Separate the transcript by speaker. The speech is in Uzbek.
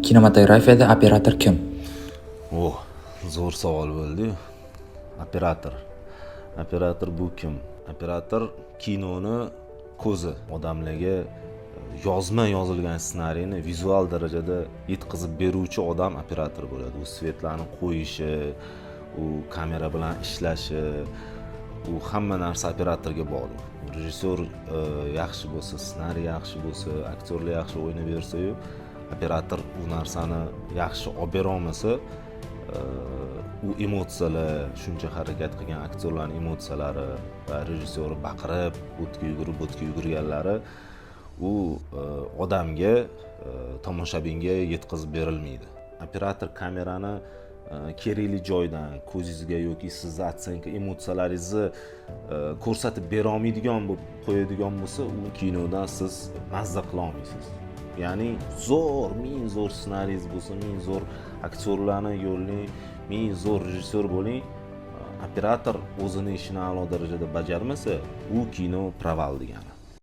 Speaker 1: Kinematografiyada operator kim?
Speaker 2: Zo'r savol bo'ldi. Operator bu kim? Operator kinoni ko'zi. Odamlarga yozilgan ssenariyni vizual darajada yetkazib beruvchi odam operator bo'ladi. U svetlarni qo'yishi, u kamera bilan ishlashi, u hamma narsa operatorga bog'liq. Rejissyor yaxshi bo'lsa, ssenariy yaxshi bo'lsa, aktyorlar yaxshi o'ynab bersa-yu, operator u narsani yaxshi olib bera olmasa, u emotsiyalar, shuncha harakat qilgan aktyorlarning emotsiyalari va rejissyor baqirib, o'tga yugurganlari u odamga, tomoshabinga yetkazib berilmaydi. Operator kamerani kerakli joydan ko'zingizga yoki sizni atsanka emotsiyalaringizni ko'rsatib bera olmaydigan bo'lib qo'yadigan bo'lsa, u kinodan siz mazza qila olmaysiz. Ya'ni ming zo'r ssenariyingiz bo'lsa, ming zo'r aktyorlarni yo'llang, ming zo'r rejissyor bo'ling, operator o'zini ishini a'lo darajada bajarmasa, u kino proval degani.